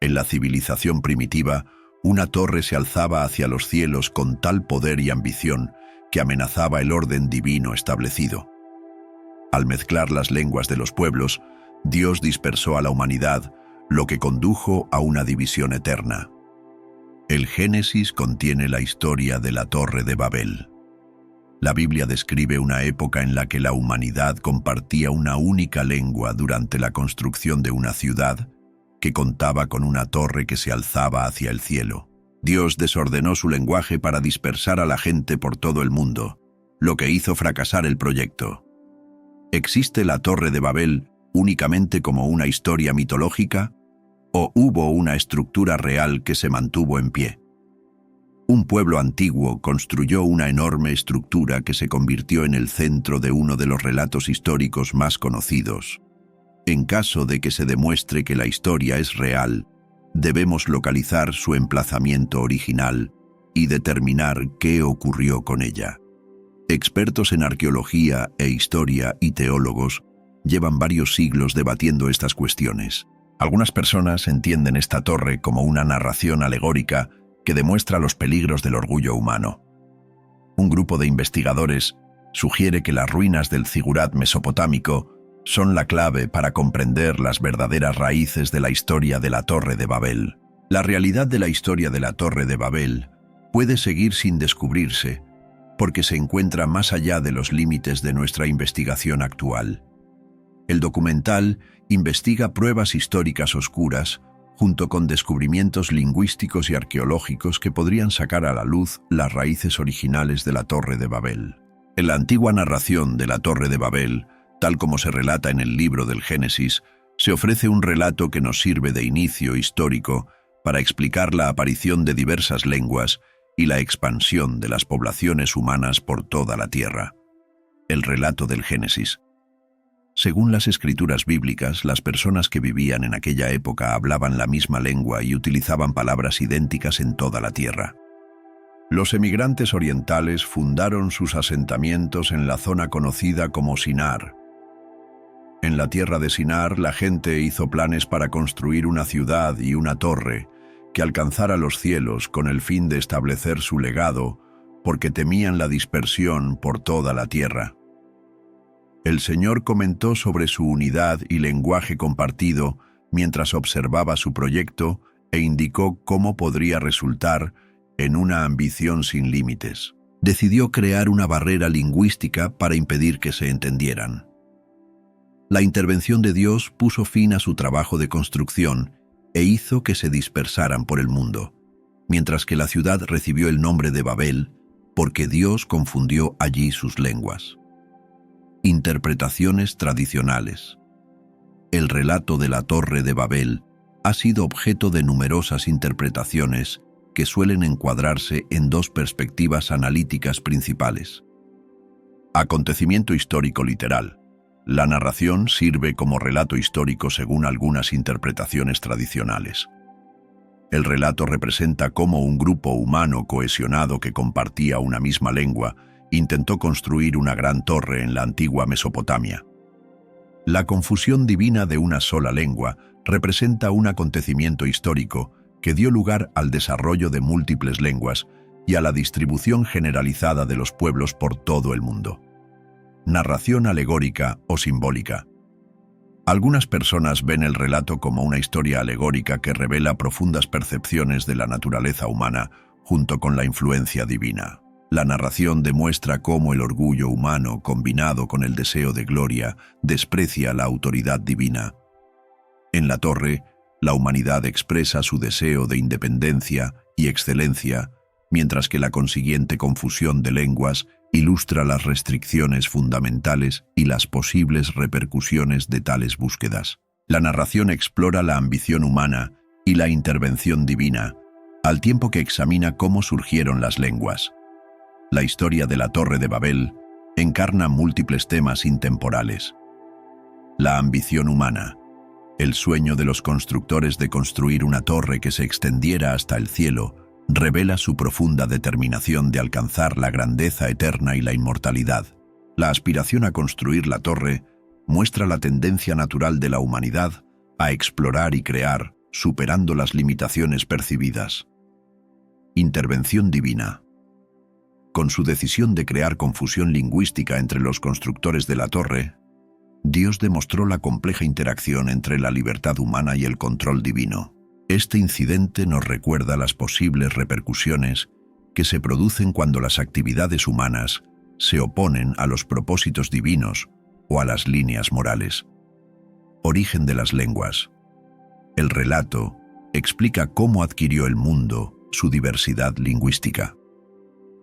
En la civilización primitiva, una torre se alzaba hacia los cielos con tal poder y ambición que amenazaba el orden divino establecido. Al mezclar las lenguas de los pueblos, Dios dispersó a la humanidad, lo que condujo a una división eterna. El Génesis contiene la historia de la Torre de Babel. La Biblia describe una época en la que la humanidad compartía una única lengua durante la construcción de una ciudad que contaba con una torre que se alzaba hacia el cielo. Dios desordenó su lenguaje para dispersar a la gente por todo el mundo, lo que hizo fracasar el proyecto. ¿Existe la Torre de Babel únicamente como una historia mitológica, o hubo una estructura real que se mantuvo en pie? Un pueblo antiguo construyó una enorme estructura que se convirtió en el centro de uno de los relatos históricos más conocidos. En caso de que se demuestre que la historia es real, debemos localizar su emplazamiento original y determinar qué ocurrió con ella. Expertos en arqueología e historia y teólogos llevan varios siglos debatiendo estas cuestiones. Algunas personas entienden esta torre como una narración alegórica que demuestra los peligros del orgullo humano. Un grupo de investigadores sugiere que las ruinas del zigurat mesopotámico son la clave para comprender las verdaderas raíces de la historia de la Torre de Babel. La realidad de la historia de la Torre de Babel puede seguir sin descubrirse porque se encuentra más allá de los límites de nuestra investigación actual. El documental investiga pruebas históricas oscuras junto con descubrimientos lingüísticos y arqueológicos que podrían sacar a la luz las raíces originales de la Torre de Babel. En la antigua narración de la Torre de Babel, tal como se relata en el libro del Génesis, se ofrece un relato que nos sirve de inicio histórico para explicar la aparición de diversas lenguas y la expansión de las poblaciones humanas por toda la tierra. El relato del Génesis. Según las escrituras bíblicas, las personas que vivían en aquella época hablaban la misma lengua y utilizaban palabras idénticas en toda la tierra. Los emigrantes orientales fundaron sus asentamientos en la zona conocida como Sinar. En la tierra de Sinar, la gente hizo planes para construir una ciudad y una torre que alcanzara los cielos con el fin de establecer su legado, porque temían la dispersión por toda la tierra. El Señor comentó sobre su unidad y lenguaje compartido mientras observaba su proyecto e indicó cómo podría resultar en una ambición sin límites. Decidió crear una barrera lingüística para impedir que se entendieran. La intervención de Dios puso fin a su trabajo de construcción e hizo que se dispersaran por el mundo, mientras que la ciudad recibió el nombre de Babel porque Dios confundió allí sus lenguas. Interpretaciones tradicionales. El relato de la Torre de Babel ha sido objeto de numerosas interpretaciones que suelen encuadrarse en dos perspectivas analíticas principales. Acontecimiento histórico literal. La narración sirve como relato histórico según algunas interpretaciones tradicionales. El relato representa cómo un grupo humano cohesionado que compartía una misma lengua intentó construir una gran torre en la antigua Mesopotamia. La confusión divina de una sola lengua representa un acontecimiento histórico que dio lugar al desarrollo de múltiples lenguas y a la distribución generalizada de los pueblos por todo el mundo. Narración alegórica o simbólica. Algunas personas ven el relato como una historia alegórica que revela profundas percepciones de la naturaleza humana junto con la influencia divina. La narración demuestra cómo el orgullo humano, combinado con el deseo de gloria, desprecia la autoridad divina. En la torre, la humanidad expresa su deseo de independencia y excelencia, mientras que la consiguiente confusión de lenguas ilustra las restricciones fundamentales y las posibles repercusiones de tales búsquedas. La narración explora la ambición humana y la intervención divina, al tiempo que examina cómo surgieron las lenguas. La historia de la Torre de Babel encarna múltiples temas intemporales. La ambición humana, el sueño de los constructores de construir una torre que se extendiera hasta el cielo, revela su profunda determinación de alcanzar la grandeza eterna y la inmortalidad. La aspiración a construir la torre muestra la tendencia natural de la humanidad a explorar y crear superando las limitaciones percibidas. Intervención divina. Con su decisión de crear confusión lingüística entre los constructores de la torre, Dios demostró la compleja interacción entre la libertad humana y el control divino. Este incidente nos recuerda las posibles repercusiones que se producen cuando las actividades humanas se oponen a los propósitos divinos o a las líneas morales. Origen de las lenguas. El relato explica cómo adquirió el mundo su diversidad lingüística.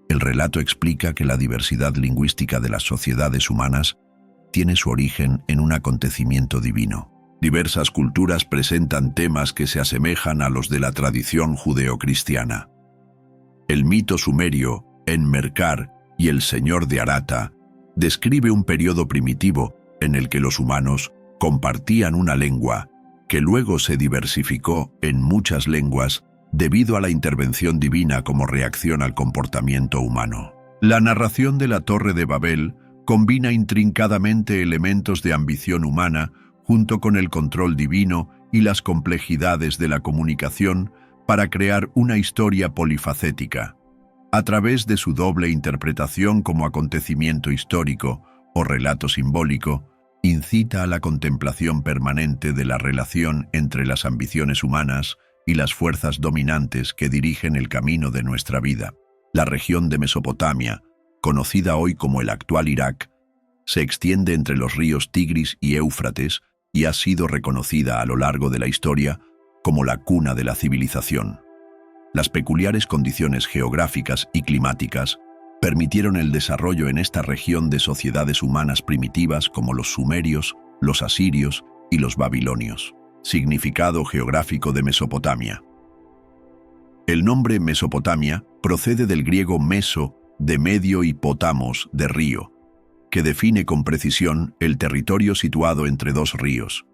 El relato explica que la diversidad lingüística de las sociedades humanas tiene su origen en un acontecimiento divino. Diversas culturas presentan temas que se asemejan a los de la tradición judeocristiana. El mito sumerio, Enmerkar y el Señor de Arata, describe un periodo primitivo en el que los humanos compartían una lengua que luego se diversificó en muchas lenguas debido a la intervención divina como reacción al comportamiento humano. La narración de la Torre de Babel combina intrincadamente elementos de ambición humana junto con el control divino y las complejidades de la comunicación para crear una historia polifacética. A través de su doble interpretación como acontecimiento histórico o relato simbólico, incita a la contemplación permanente de la relación entre las ambiciones humanas y las fuerzas dominantes que dirigen el camino de nuestra vida. La región de Mesopotamia, conocida hoy como el actual Irak, se extiende entre los ríos Tigris y Éufrates y ha sido reconocida a lo largo de la historia como la cuna de la civilización. Las peculiares condiciones geográficas y climáticas permitieron el desarrollo en esta región de sociedades humanas primitivas como los sumerios, los asirios y los babilonios. Significado geográfico de Mesopotamia. El nombre Mesopotamia procede del griego meso, de medio, y potamos, de río, que define con precisión el territorio situado entre dos ríos.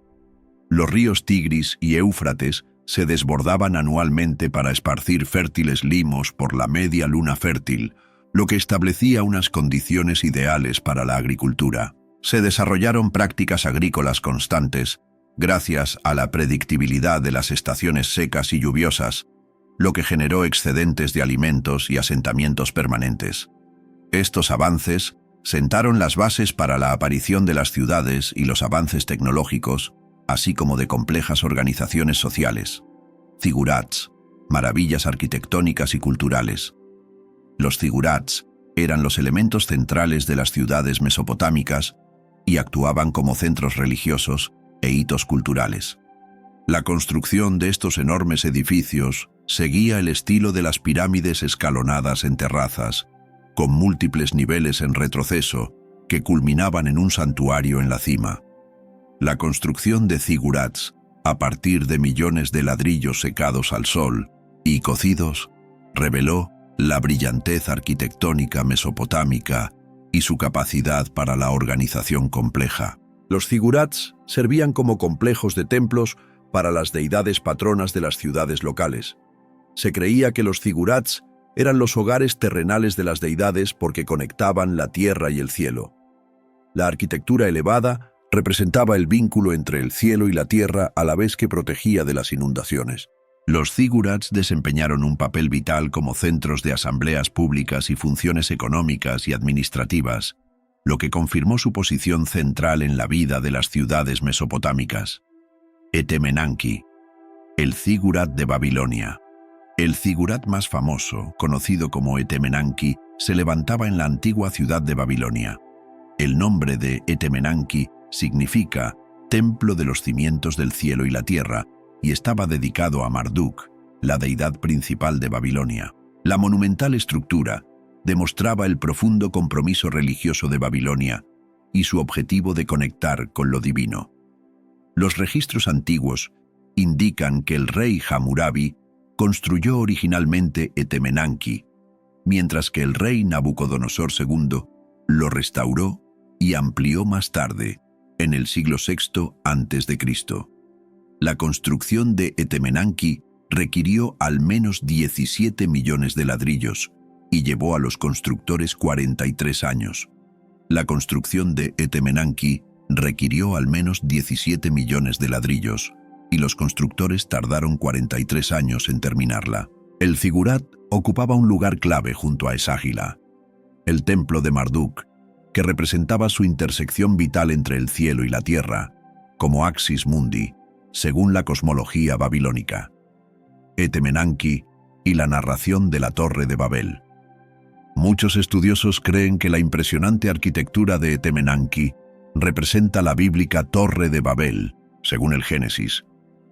Los ríos Tigris y Éufrates se desbordaban anualmente para esparcir fértiles limos por la media luna fértil, lo que establecía unas condiciones ideales para la agricultura. Se desarrollaron prácticas agrícolas constantes, gracias a la predictibilidad de las estaciones secas y lluviosas, lo que generó excedentes de alimentos y asentamientos permanentes. Estos avances sentaron las bases para la aparición de las ciudades y los avances tecnológicos, así como de complejas organizaciones sociales. Zigurats, maravillas arquitectónicas y culturales. Los zigurats eran los elementos centrales de las ciudades mesopotámicas y actuaban como centros religiosos e hitos culturales. La construcción de estos enormes edificios seguía el estilo de las pirámides escalonadas en terrazas, con múltiples niveles en retroceso que culminaban en un santuario en la cima. La construcción de zigurats, a partir de millones de ladrillos secados al sol y cocidos, reveló la brillantez arquitectónica mesopotámica y su capacidad para la organización compleja. Los zigurats servían como complejos de templos para las deidades patronas de las ciudades locales. Se creía que los zigurats eran los hogares terrenales de las deidades porque conectaban la tierra y el cielo. La arquitectura elevada representaba el vínculo entre el cielo y la tierra a la vez que protegía de las inundaciones. Los zigurats desempeñaron un papel vital como centros de asambleas públicas y funciones económicas y administrativas, lo que confirmó su posición central en la vida de las ciudades mesopotámicas. Etemenanki, el zigurat de Babilonia. El zigurat más famoso, conocido como Etemenanki, se levantaba en la antigua ciudad de Babilonia. El nombre de Etemenanki significa Templo de los cimientos del cielo y la tierra, y estaba dedicado a Marduk, la deidad principal de Babilonia. La monumental estructura demostraba el profundo compromiso religioso de Babilonia y su objetivo de conectar con lo divino. Los registros antiguos indican que el rey Hammurabi construyó originalmente Etemenanki, mientras que el rey Nabucodonosor II lo restauró y amplió más tarde, en el siglo VI a.C. La construcción de Etemenanki requirió al menos 17 millones de ladrillos y llevó a los constructores 43 años. La construcción de Etemenanki requirió al menos 17 millones de ladrillos y los constructores tardaron 43 años en terminarla. El zigurat ocupaba un lugar clave junto a Eságila, el templo de Marduk, que representaba su intersección vital entre el cielo y la tierra, como Axis Mundi, según la cosmología babilónica. Etemenanki y la narración de la Torre de Babel. Muchos estudiosos creen que la impresionante arquitectura de Etemenanki representa la bíblica Torre de Babel. Según el Génesis,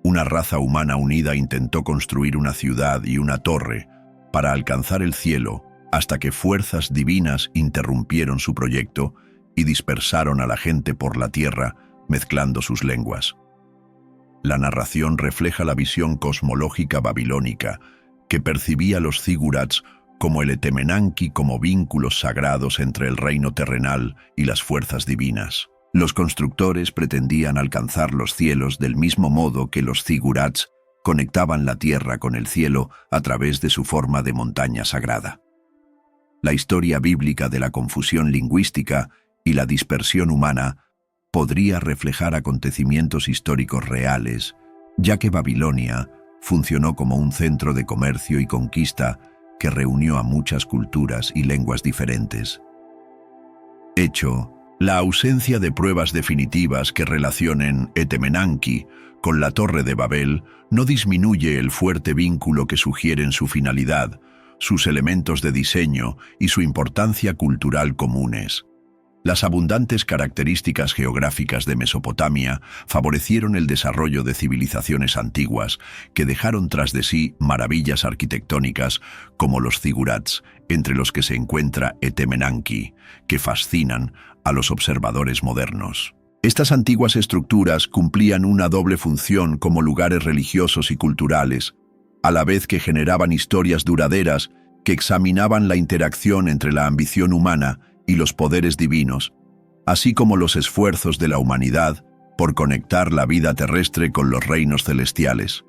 una raza humana unida intentó construir una ciudad y una torre para alcanzar el cielo hasta que fuerzas divinas interrumpieron su proyecto y dispersaron a la gente por la tierra, mezclando sus lenguas. La narración refleja la visión cosmológica babilónica, que percibía los zigurats como el Etemenanki como vínculos sagrados entre el reino terrenal y las fuerzas divinas. Los constructores pretendían alcanzar los cielos del mismo modo que los zigurats conectaban la tierra con el cielo a través de su forma de montaña sagrada. La historia bíblica de la confusión lingüística y la dispersión humana podría reflejar acontecimientos históricos reales, ya que Babilonia funcionó como un centro de comercio y conquista que reunió a muchas culturas y lenguas diferentes. Hecho, la ausencia de pruebas definitivas que relacionen Etemenanki con la Torre de Babel no disminuye el fuerte vínculo que sugieren su finalidad, sus elementos de diseño y su importancia cultural comunes. Las abundantes características geográficas de Mesopotamia favorecieron el desarrollo de civilizaciones antiguas que dejaron tras de sí maravillas arquitectónicas como los zigurats, entre los que se encuentra Etemenanki, que fascinan a los observadores modernos. Estas antiguas estructuras cumplían una doble función como lugares religiosos y culturales, a la vez que generaban historias duraderas que examinaban la interacción entre la ambición humana y los poderes divinos, así como los esfuerzos de la humanidad por conectar la vida terrestre con los reinos celestiales.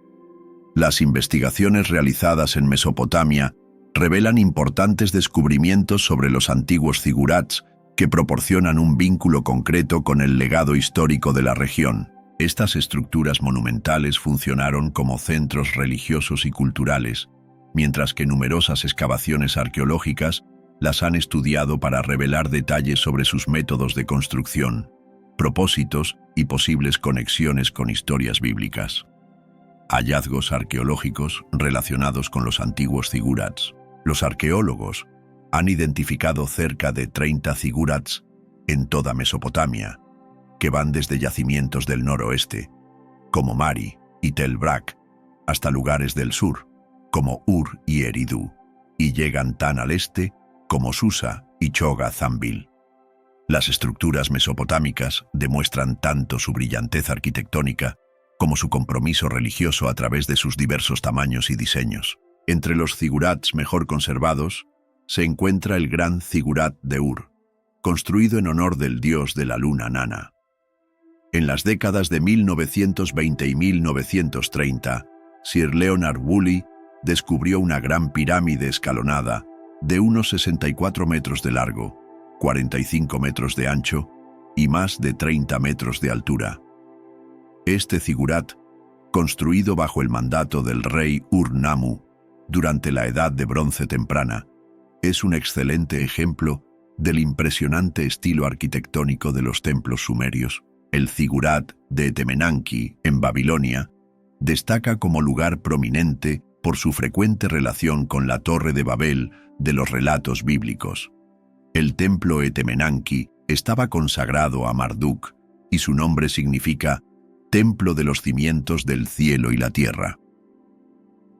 Las investigaciones realizadas en Mesopotamia revelan importantes descubrimientos sobre los antiguos zigurats que proporcionan un vínculo concreto con el legado histórico de la región. Estas estructuras monumentales funcionaron como centros religiosos y culturales, mientras que numerosas excavaciones arqueológicas las han estudiado para revelar detalles sobre sus métodos de construcción, propósitos y posibles conexiones con historias bíblicas. Hallazgos arqueológicos relacionados con los antiguos zigurats. Los arqueólogos han identificado cerca de 30 zigurats en toda Mesopotamia, que van desde yacimientos del noroeste, como Mari y Tel Brak, hasta lugares del sur, como Ur y Eridu, y llegan tan al este como Susa y Choga Zambil. Las estructuras mesopotámicas demuestran tanto su brillantez arquitectónica como su compromiso religioso a través de sus diversos tamaños y diseños. Entre los zigurats mejor conservados se encuentra el gran zigurat de Ur, construido en honor del dios de la luna Nana. En las décadas de 1920 y 1930, Sir Leonard Woolley descubrió una gran pirámide escalonada de unos 64 metros de largo, 45 metros de ancho y más de 30 metros de altura. Este zigurat, construido bajo el mandato del rey Ur-Nammu durante la Edad de Bronce temprana, es un excelente ejemplo del impresionante estilo arquitectónico de los templos sumerios. El zigurat de Etemenanki, en Babilonia, destaca como lugar prominente por su frecuente relación con la Torre de Babel de los relatos bíblicos. El templo Etemenanki estaba consagrado a Marduk y su nombre significa Templo de los cimientos del cielo y la tierra.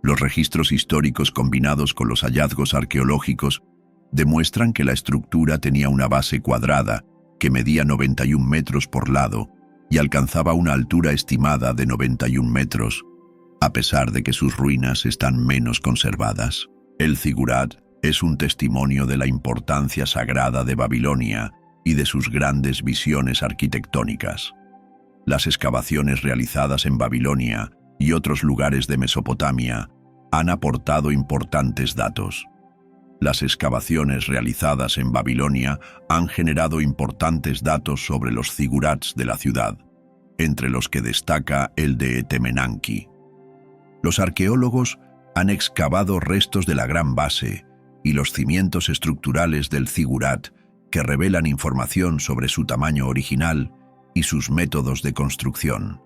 Los registros históricos combinados con los hallazgos arqueológicos demuestran que la estructura tenía una base cuadrada que medía 91 metros por lado y alcanzaba una altura estimada de 91 metros, a pesar de que sus ruinas están menos conservadas. El zigurat es un testimonio de la importancia sagrada de Babilonia y de sus grandes visiones arquitectónicas. Las excavaciones realizadas en Babilonia y otros lugares de Mesopotamia han aportado importantes datos. Las excavaciones realizadas en Babilonia han generado importantes datos sobre los zigurats de la ciudad. entre los que destaca el de Etemenanki. Los arqueólogos han excavado restos de la gran base y los cimientos estructurales del zigurat que revelan información sobre su tamaño original y sus métodos de construcción.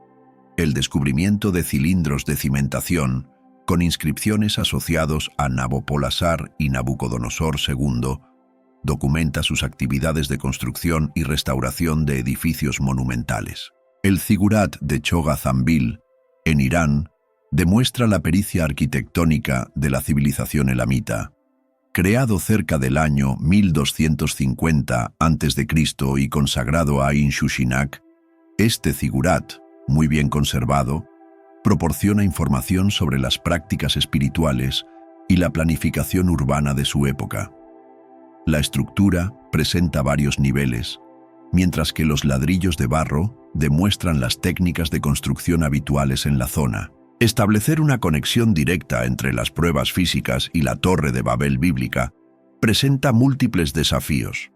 El descubrimiento de cilindros de cimentación con inscripciones asociados a Nabopolassar y Nabucodonosor II documenta sus actividades de construcción y restauración de edificios monumentales. El zigurat de Chogha Zanbil, en Irán, demuestra la pericia arquitectónica de la civilización elamita. Creado cerca del año 1250 a.C. y consagrado a Inshushinak, este zigurat, muy bien conservado, proporciona información sobre las prácticas espirituales y la planificación urbana de su época. La estructura presenta varios niveles, mientras que los ladrillos de barro demuestran las técnicas de construcción habituales en la zona. Establecer una conexión directa entre las pruebas físicas y la Torre de Babel bíblica presenta múltiples desafíos.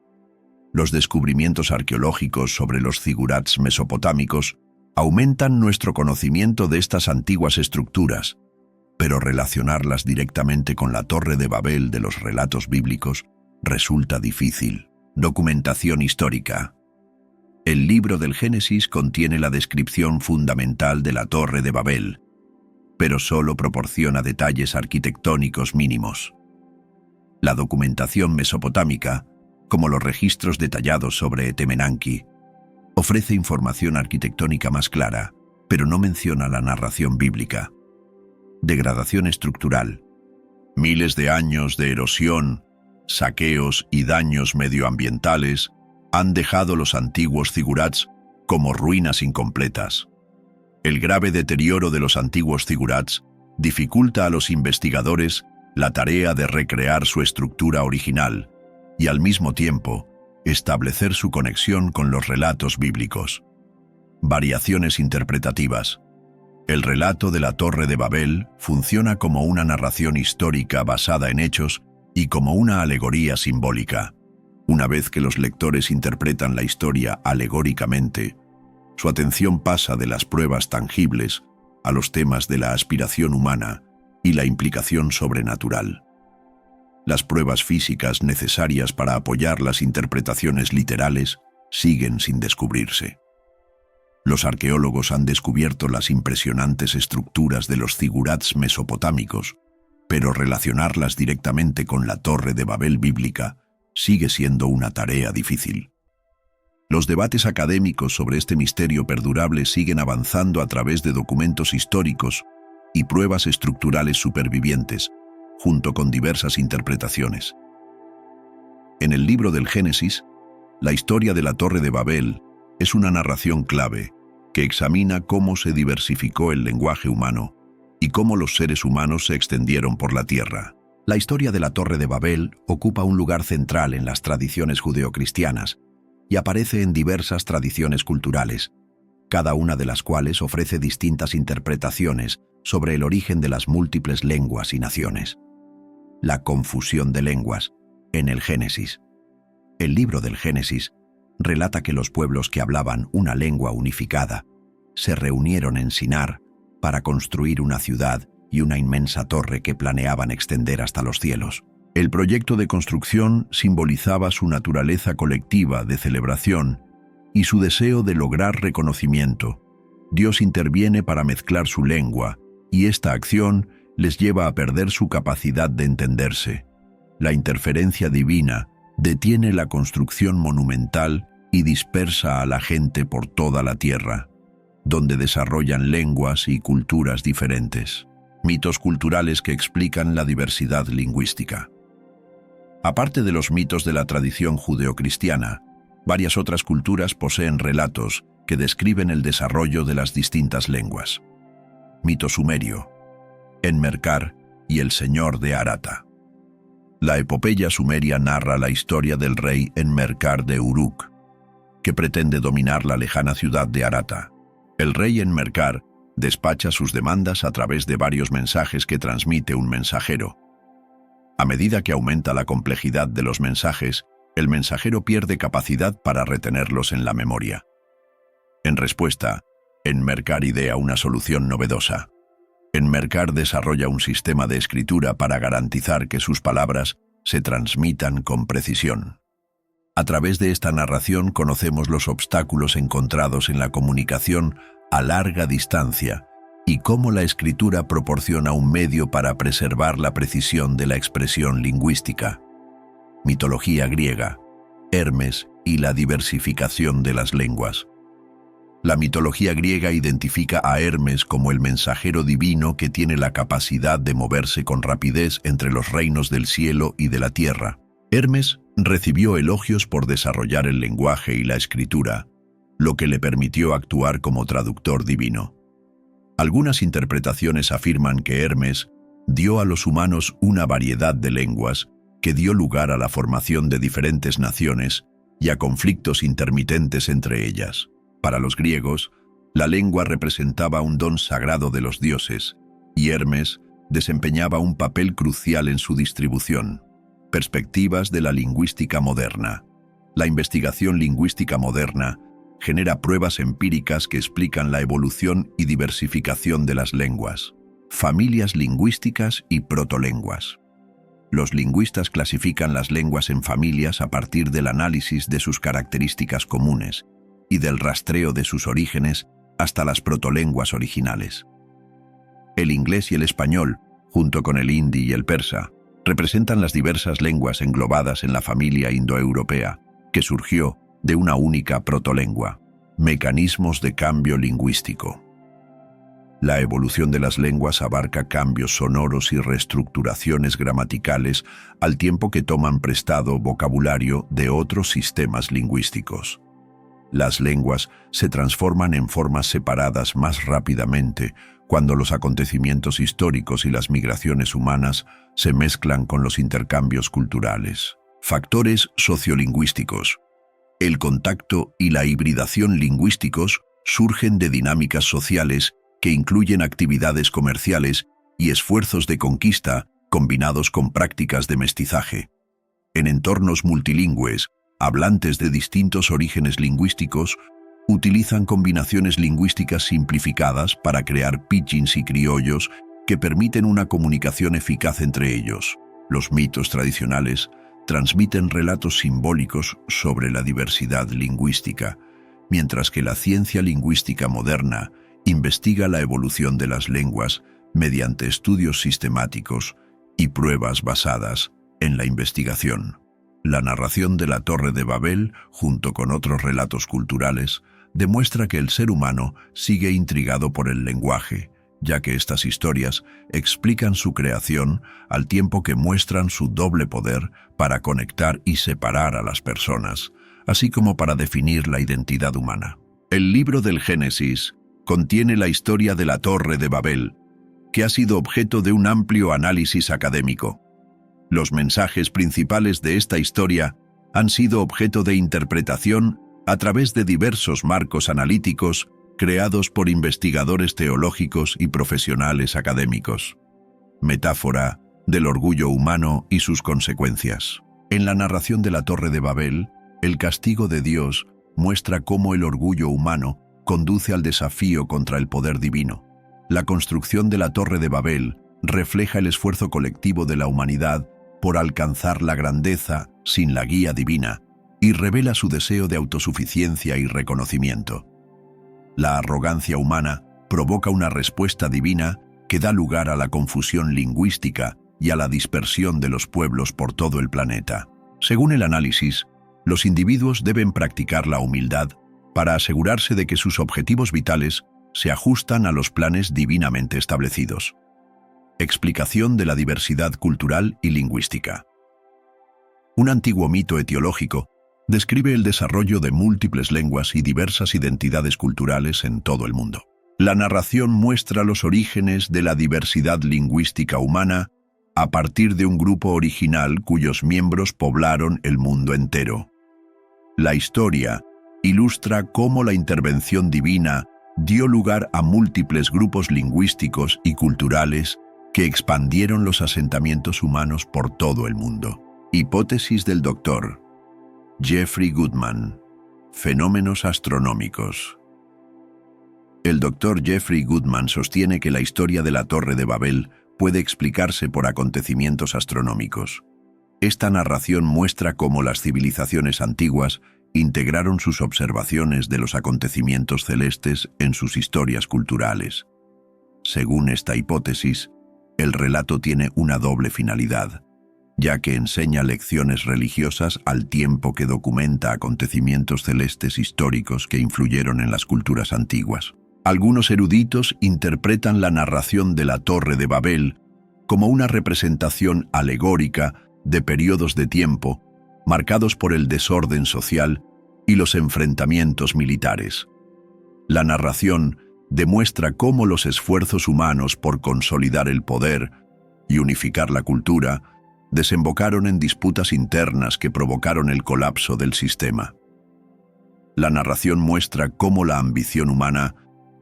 Los descubrimientos arqueológicos sobre los zigurats mesopotámicos aumentan nuestro conocimiento de estas antiguas estructuras, pero relacionarlas directamente con la Torre de Babel de los relatos bíblicos resulta difícil. Documentación histórica. El libro del Génesis contiene la descripción fundamental de la Torre de Babel, pero solo proporciona detalles arquitectónicos mínimos. La documentación mesopotámica, como los registros detallados sobre Etemenanki, ofrece información arquitectónica más clara, pero no menciona la narración bíblica. Degradación estructural. Miles de años de erosión, saqueos y daños medioambientales han dejado los antiguos zigurats como ruinas incompletas. El grave deterioro de los antiguos zigurats dificulta a los investigadores la tarea de recrear su estructura original y al mismo tiempo establecer su conexión con los relatos bíblicos. Variaciones interpretativas. El relato de la Torre de Babel funciona como una narración histórica basada en hechos y como una alegoría simbólica. Una vez que los lectores interpretan la historia alegóricamente, su atención pasa de las pruebas tangibles a los temas de la aspiración humana y la implicación sobrenatural. Las pruebas físicas necesarias para apoyar las interpretaciones literales siguen sin descubrirse. Los arqueólogos han descubierto las impresionantes estructuras de los zigurats mesopotámicos, pero relacionarlas directamente con la Torre de Babel bíblica sigue siendo una tarea difícil. Los debates académicos sobre este misterio perdurable siguen avanzando a través de documentos históricos y pruebas estructurales supervivientes, junto con diversas interpretaciones. En el libro del Génesis, la historia de la Torre de Babel es una narración clave que examina cómo se diversificó el lenguaje humano y cómo los seres humanos se extendieron por la tierra. La historia de la Torre de Babel ocupa un lugar central en las tradiciones judeocristianas y aparece en diversas tradiciones culturales, cada una de las cuales ofrece distintas interpretaciones sobre el origen de las múltiples lenguas y naciones. La confusión de lenguas en el Génesis. El libro del Génesis relata que los pueblos que hablaban una lengua unificada se reunieron en Sinar para construir una ciudad y una inmensa torre que planeaban extender hasta los cielos. El proyecto de construcción simbolizaba su naturaleza colectiva de celebración y su deseo de lograr reconocimiento. Dios interviene para mezclar su lengua, y esta acción les lleva a perder su capacidad de entenderse. La interferencia divina detiene la construcción monumental y dispersa a la gente por toda la tierra, donde desarrollan lenguas y culturas diferentes. Mitos culturales que explican la diversidad lingüística. Aparte de los mitos de la tradición judeocristiana, varias otras culturas poseen relatos que describen el desarrollo de las distintas lenguas. Mito sumerio, Enmerkar y el Señor de Arata. La epopeya sumeria narra la historia del rey Enmerkar de Uruk, que pretende dominar la lejana ciudad de Arata. El rey Enmerkar despacha sus demandas a través de varios mensajes que transmite un mensajero. A medida que aumenta la complejidad de los mensajes, el mensajero pierde capacidad para retenerlos en la memoria. En respuesta, Enmercar idea una solución novedosa. Enmercar desarrolla un sistema de escritura para garantizar que sus palabras se transmitan con precisión. A través de esta narración conocemos los obstáculos encontrados en la comunicación a larga distancia y cómo la escritura proporciona un medio para preservar la precisión de la expresión lingüística. Mitología griega, Hermes y la diversificación de las lenguas. La mitología griega identifica a Hermes como el mensajero divino que tiene la capacidad de moverse con rapidez entre los reinos del cielo y de la tierra. Hermes recibió elogios por desarrollar el lenguaje y la escritura, lo que le permitió actuar como traductor divino. Algunas interpretaciones afirman que Hermes dio a los humanos una variedad de lenguas que dio lugar a la formación de diferentes naciones y a conflictos intermitentes entre ellas. Para los griegos, la lengua representaba un don sagrado de los dioses, y Hermes desempeñaba un papel crucial en su distribución. Perspectivas de la lingüística moderna. La investigación lingüística moderna genera pruebas empíricas que explican la evolución y diversificación de las lenguas. Familias lingüísticas y protolenguas. Los lingüistas clasifican las lenguas en familias a partir del análisis de sus características comunes y del rastreo de sus orígenes hasta las protolenguas originales. El inglés y el español, junto con el hindi y el persa, representan las diversas lenguas englobadas en la familia indoeuropea, que surgió de una única protolengua. Mecanismos de cambio lingüístico. La evolución de las lenguas abarca cambios sonoros y reestructuraciones gramaticales al tiempo que toman prestado vocabulario de otros sistemas lingüísticos. Las lenguas se transforman en formas separadas más rápidamente cuando los acontecimientos históricos y las migraciones humanas se mezclan con los intercambios culturales. Factores sociolingüísticos. El contacto y la hibridación lingüísticos surgen de dinámicas sociales que incluyen actividades comerciales y esfuerzos de conquista combinados con prácticas de mestizaje. En entornos multilingües, hablantes de distintos orígenes lingüísticos utilizan combinaciones lingüísticas simplificadas para crear pidgins y criollos que permiten una comunicación eficaz entre ellos. Los mitos tradicionales transmiten relatos simbólicos sobre la diversidad lingüística, mientras que la ciencia lingüística moderna investiga la evolución de las lenguas mediante estudios sistemáticos y pruebas basadas en la investigación. La narración de la Torre de Babel, junto con otros relatos culturales, demuestra que el ser humano sigue intrigado por el lenguaje, ya que estas historias explican su creación al tiempo que muestran su doble poder para conectar y separar a las personas, así como para definir la identidad humana. El libro del Génesis contiene la historia de la Torre de Babel, que ha sido objeto de un amplio análisis académico. Los mensajes principales de esta historia han sido objeto de interpretación a través de diversos marcos analíticos creados por investigadores teológicos y profesionales académicos. Metáfora del orgullo humano y sus consecuencias. En la narración de la Torre de Babel, el castigo de Dios muestra cómo el orgullo humano conduce al desafío contra el poder divino. La construcción de la Torre de Babel refleja el esfuerzo colectivo de la humanidad por alcanzar la grandeza sin la guía divina y revela su deseo de autosuficiencia y reconocimiento. La arrogancia humana provoca una respuesta divina que da lugar a la confusión lingüística y a la dispersión de los pueblos por todo el planeta. Según el análisis, los individuos deben practicar la humildad para asegurarse de que sus objetivos vitales se ajustan a los planes divinamente establecidos. Explicación de la diversidad cultural y lingüística. Un antiguo mito etiológico describe el desarrollo de múltiples lenguas y diversas identidades culturales en todo el mundo. La narración muestra los orígenes de la diversidad lingüística humana a partir de un grupo original cuyos miembros poblaron el mundo entero. La historia ilustra cómo la intervención divina dio lugar a múltiples grupos lingüísticos y culturales que expandieron los asentamientos humanos por todo el mundo. Hipótesis del Dr. Jeffrey Goodman. Fenómenos astronómicos. El doctor Jeffrey Goodman sostiene que la historia de la Torre de Babel puede explicarse por acontecimientos astronómicos. Esta narración muestra cómo las civilizaciones antiguas integraron sus observaciones de los acontecimientos celestes en sus historias culturales. Según esta hipótesis, el relato tiene una doble finalidad, ya que enseña lecciones religiosas al tiempo que documenta acontecimientos celestes históricos que influyeron en las culturas antiguas. Algunos eruditos interpretan la narración de la Torre de Babel como una representación alegórica de periodos de tiempo marcados por el desorden social y los enfrentamientos militares. La narración demuestra cómo los esfuerzos humanos por consolidar el poder y unificar la cultura desembocaron en disputas internas que provocaron el colapso del sistema. La narración muestra cómo la ambición humana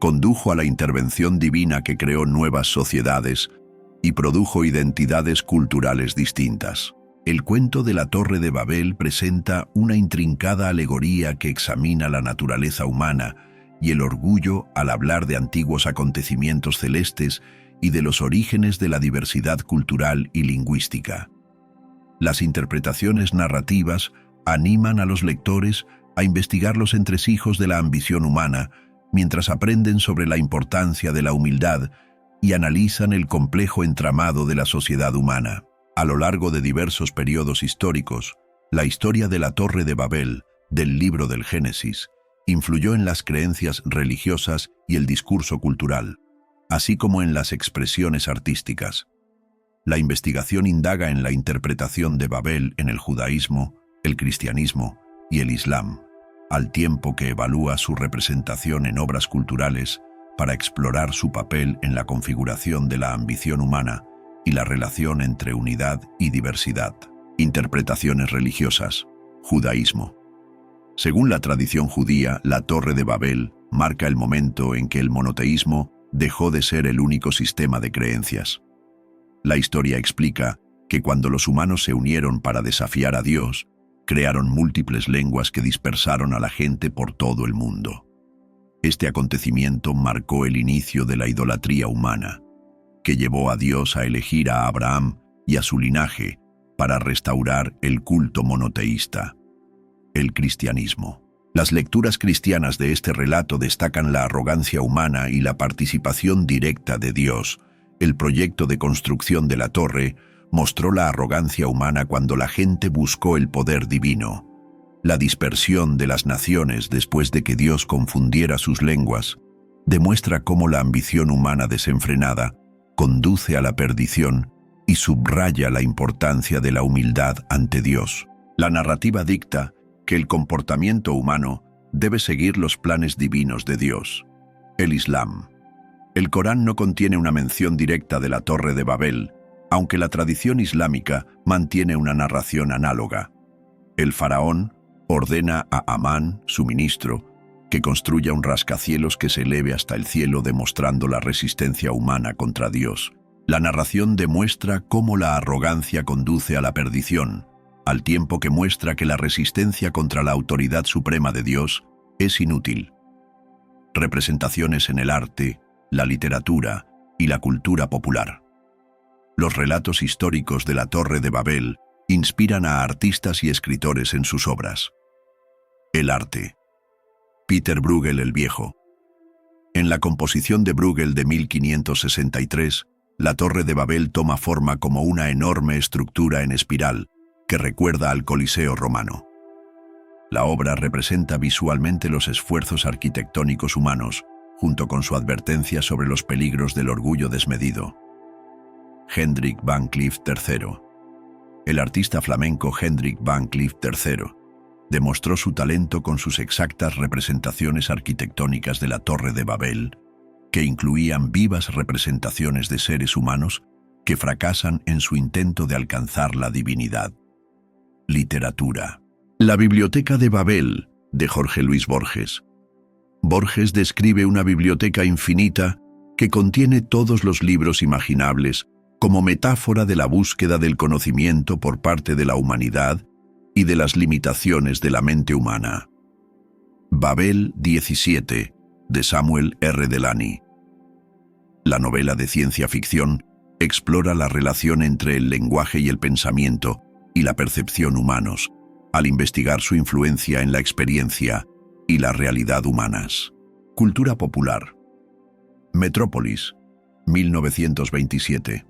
condujo a la intervención divina que creó nuevas sociedades y produjo identidades culturales distintas. El cuento de la Torre de Babel presenta una intrincada alegoría que examina la naturaleza humana y el orgullo al hablar de antiguos acontecimientos celestes y de los orígenes de la diversidad cultural y lingüística. Las interpretaciones narrativas animan a los lectores a investigar los entresijos de la ambición humana, mientras aprenden sobre la importancia de la humildad y analizan el complejo entramado de la sociedad humana. A lo largo de diversos periodos históricos, la historia de la Torre de Babel, del libro del Génesis, influyó en las creencias religiosas y el discurso cultural, así como en las expresiones artísticas. La investigación indaga en la interpretación de Babel en el judaísmo, el cristianismo y el islam, al tiempo que evalúa su representación en obras culturales para explorar su papel en la configuración de la ambición humana y la relación entre unidad y diversidad. Interpretaciones religiosas. Judaísmo. Según la tradición judía, la Torre de Babel marca el momento en que el monoteísmo dejó de ser el único sistema de creencias. La historia explica que cuando los humanos se unieron para desafiar a Dios, crearon múltiples lenguas que dispersaron a la gente por todo el mundo. Este acontecimiento marcó el inicio de la idolatría humana, que llevó a Dios a elegir a Abraham y a su linaje para restaurar el culto monoteísta. El cristianismo. Las lecturas cristianas de este relato destacan la arrogancia humana y la participación directa de Dios. El proyecto de construcción de la torre mostró la arrogancia humana cuando la gente buscó el poder divino. La dispersión de las naciones después de que Dios confundiera sus lenguas demuestra cómo la ambición humana desenfrenada conduce a la perdición y subraya la importancia de la humildad ante Dios. La narrativa dicta que el comportamiento humano debe seguir los planes divinos de Dios. El Islam. El Corán no contiene una mención directa de la Torre de Babel, aunque la tradición islámica mantiene una narración análoga. El faraón ordena a Amán, su ministro, que construya un rascacielos que se eleve hasta el cielo, demostrando la resistencia humana contra Dios. La narración demuestra cómo la arrogancia conduce a la perdición, al tiempo que muestra que la resistencia contra la autoridad suprema de Dios es inútil. Representaciones en el arte, la literatura y la cultura popular. Los relatos históricos de la Torre de Babel inspiran a artistas y escritores en sus obras. El arte. Peter Bruegel el Viejo. En la composición de Bruegel de 1563, la Torre de Babel toma forma como una enorme estructura en espiral que recuerda al Coliseo romano. La obra representa visualmente los esfuerzos arquitectónicos humanos, junto con su advertencia sobre los peligros del orgullo desmedido. Hendrik van Cleef III. El artista flamenco Hendrik van Cleef III demostró su talento con sus exactas representaciones arquitectónicas de la Torre de Babel, que incluían vivas representaciones de seres humanos que fracasan en su intento de alcanzar la divinidad. Literatura. La Biblioteca de Babel, de Jorge Luis Borges. Borges describe una biblioteca infinita que contiene todos los libros imaginables como metáfora de la búsqueda del conocimiento por parte de la humanidad y de las limitaciones de la mente humana. Babel 17, de Samuel R. Delany. La novela de ciencia ficción explora la relación entre el lenguaje y el pensamiento y la percepción humanos, al investigar su influencia en la experiencia y la realidad humanas. Cultura popular. Metrópolis, 1927.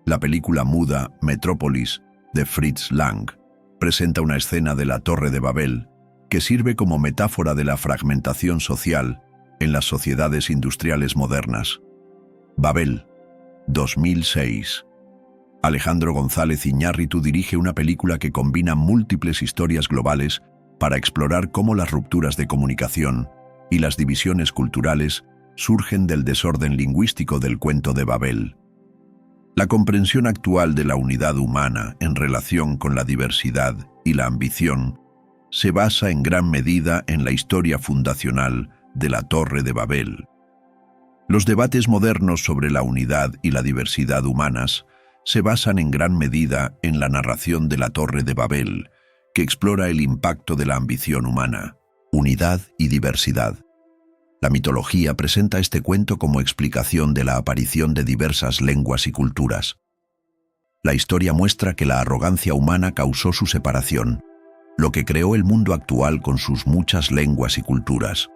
La película muda Metrópolis, de Fritz Lang, presenta una escena de la Torre de Babel que sirve como metáfora de la fragmentación social en las sociedades industriales modernas. Babel, 2006. Alejandro González Iñárritu dirige una película que combina múltiples historias globales para explorar cómo las rupturas de comunicación y las divisiones culturales surgen del desorden lingüístico del cuento de Babel. La comprensión actual de la unidad humana en relación con la diversidad y la ambición se basa en gran medida en la historia fundacional de la Torre de Babel. Los debates modernos sobre la unidad y la diversidad humanas se basan en gran medida en la narración de la Torre de Babel, que explora el impacto de la ambición humana, unidad y diversidad. La mitología presenta este cuento como explicación de la aparición de diversas lenguas y culturas. La historia muestra que la arrogancia humana causó su separación, lo que creó el mundo actual con sus muchas lenguas y culturas.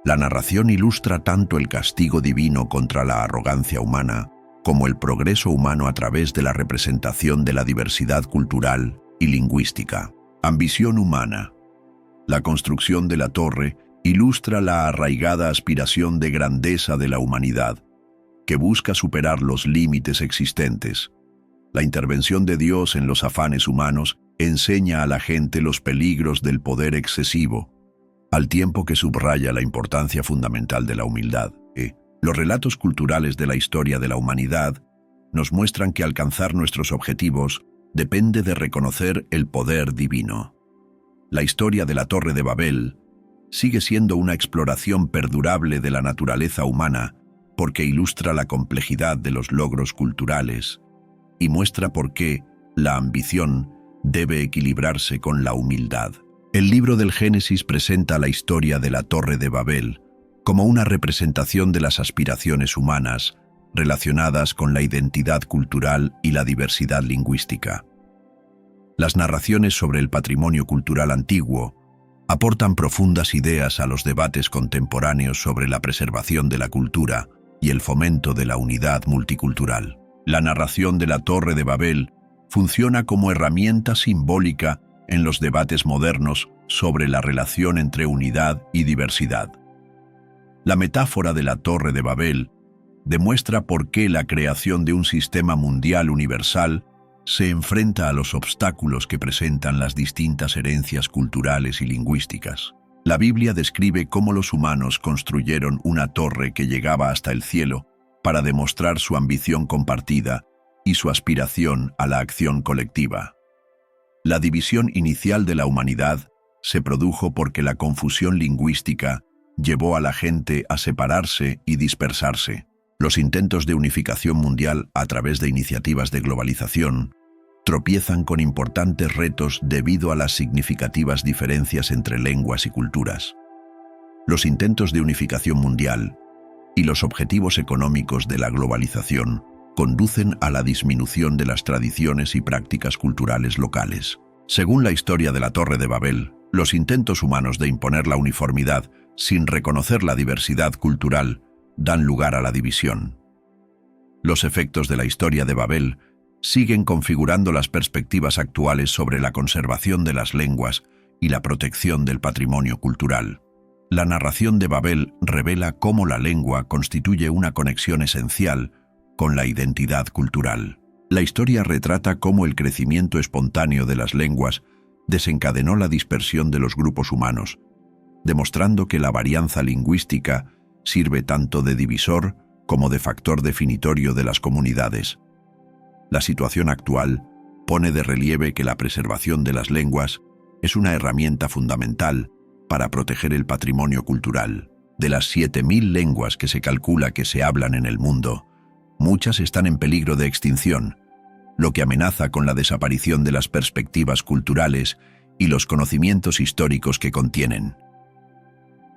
La narración ilustra tanto el castigo divino contra la arrogancia humana como el progreso humano a través de la representación de la diversidad cultural y lingüística. Ambición humana. La construcción de la torre ilustra la arraigada aspiración de grandeza de la humanidad, que busca superar los límites existentes. La intervención de Dios en los afanes humanos enseña a la gente los peligros del poder excesivo, al tiempo que subraya la importancia fundamental de la humildad. Los relatos culturales de la historia de la humanidad nos muestran que alcanzar nuestros objetivos depende de reconocer el poder divino. La historia de la Torre de Babel sigue siendo una exploración perdurable de la naturaleza humana porque ilustra la complejidad de los logros culturales y muestra por qué la ambición debe equilibrarse con la humildad. El libro del Génesis presenta la historia de la Torre de Babel como una representación de las aspiraciones humanas relacionadas con la identidad cultural y la diversidad lingüística. Las narraciones sobre el patrimonio cultural antiguo aportan profundas ideas a los debates contemporáneos sobre la preservación de la cultura y el fomento de la unidad multicultural. La narración de la Torre de Babel funciona como herramienta simbólica en los debates modernos sobre la relación entre unidad y diversidad. La metáfora de la Torre de Babel demuestra por qué la creación de un sistema mundial universal se enfrenta a los obstáculos que presentan las distintas herencias culturales y lingüísticas. La Biblia describe cómo los humanos construyeron una torre que llegaba hasta el cielo para demostrar su ambición compartida y su aspiración a la acción colectiva. La división inicial de la humanidad se produjo porque la confusión lingüística llevó a la gente a separarse y dispersarse. Los intentos de unificación mundial a través de iniciativas de globalización tropiezan con importantes retos debido a las significativas diferencias entre lenguas y culturas. Los intentos de unificación mundial y los objetivos económicos de la globalización conducen a la disminución de las tradiciones y prácticas culturales locales. Según la historia de la Torre de Babel, los intentos humanos de imponer la uniformidad sin reconocer la diversidad cultural dan lugar a la división. Los efectos de la historia de Babel siguen configurando las perspectivas actuales sobre la conservación de las lenguas y la protección del patrimonio cultural. La narración de Babel revela cómo la lengua constituye una conexión esencial con la identidad cultural. La historia retrata cómo el crecimiento espontáneo de las lenguas desencadenó la dispersión de los grupos humanos, demostrando que la varianza lingüística sirve tanto de divisor como de factor definitorio de las comunidades. La situación actual pone de relieve que la preservación de las lenguas es una herramienta fundamental para proteger el patrimonio cultural. De las 7.000 lenguas que se calcula que se hablan en el mundo, muchas están en peligro de extinción, lo que amenaza con la desaparición de las perspectivas culturales y los conocimientos históricos que contienen.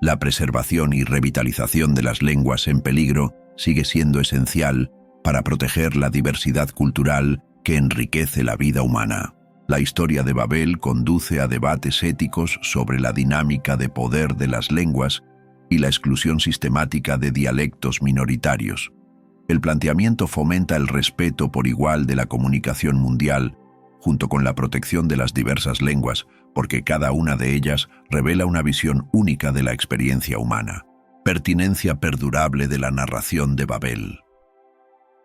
La preservación y revitalización de las lenguas en peligro sigue siendo esencial para proteger la diversidad cultural que enriquece la vida humana. La historia de Babel conduce a debates éticos sobre la dinámica de poder de las lenguas y la exclusión sistemática de dialectos minoritarios. El planteamiento fomenta el respeto por igual de la comunicación mundial, junto con la protección de las diversas lenguas, porque cada una de ellas revela una visión única de la experiencia humana. Pertinencia perdurable de la narración de Babel.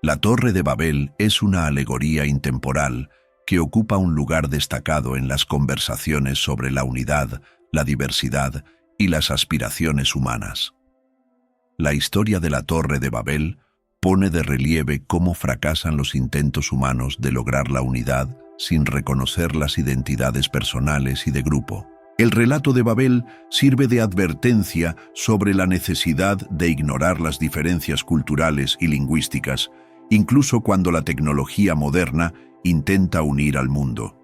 La Torre de Babel es una alegoría intemporal que ocupa un lugar destacado en las conversaciones sobre la unidad, la diversidad y las aspiraciones humanas. La historia de la Torre de Babel pone de relieve cómo fracasan los intentos humanos de lograr la unidad sin reconocer las identidades personales y de grupo. El relato de Babel sirve de advertencia sobre la necesidad de ignorar las diferencias culturales y lingüísticas, incluso cuando la tecnología moderna intenta unir al mundo.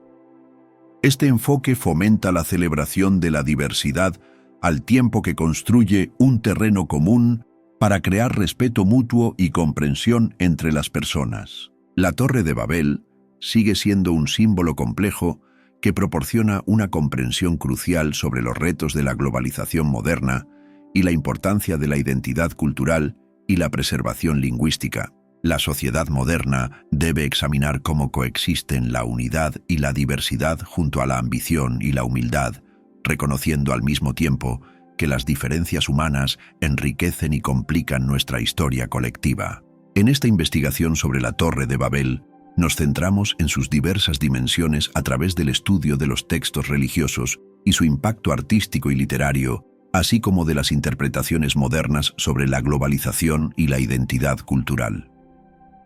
Este enfoque fomenta la celebración de la diversidad al tiempo que construye un terreno común para crear respeto mutuo y comprensión entre las personas. La Torre de Babel sigue siendo un símbolo complejo que proporciona una comprensión crucial sobre los retos de la globalización moderna y la importancia de la identidad cultural y la preservación lingüística. La sociedad moderna debe examinar cómo coexisten la unidad y la diversidad junto a la ambición y la humildad, reconociendo al mismo tiempo que las diferencias humanas enriquecen y complican nuestra historia colectiva. En esta investigación sobre la Torre de Babel, nos centramos en sus diversas dimensiones a través del estudio de los textos religiosos y su impacto artístico y literario, así como de las interpretaciones modernas sobre la globalización y la identidad cultural.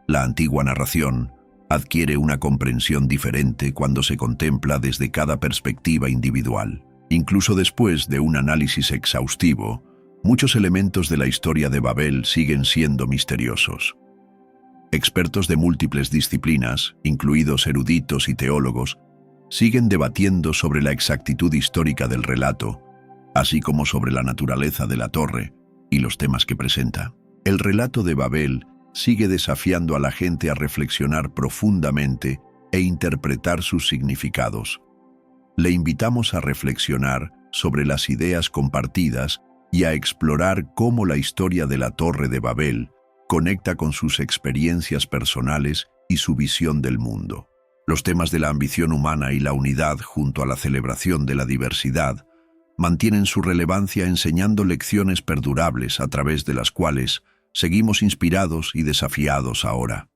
La antigua narración adquiere una comprensión diferente cuando se contempla desde cada perspectiva individual. Incluso después de un análisis exhaustivo, muchos elementos de la historia de Babel siguen siendo misteriosos. Expertos de múltiples disciplinas, incluidos eruditos y teólogos, siguen debatiendo sobre la exactitud histórica del relato, así como sobre la naturaleza de la torre y los temas que presenta. El relato de Babel sigue desafiando a la gente a reflexionar profundamente e interpretar sus significados. Le invitamos a reflexionar sobre las ideas compartidas y a explorar cómo la historia de la Torre de Babel conecta con sus experiencias personales y su visión del mundo. Los temas de la ambición humana y la unidad junto a la celebración de la diversidad mantienen su relevancia enseñando lecciones perdurables a través de las cuales seguimos inspirados y desafiados ahora.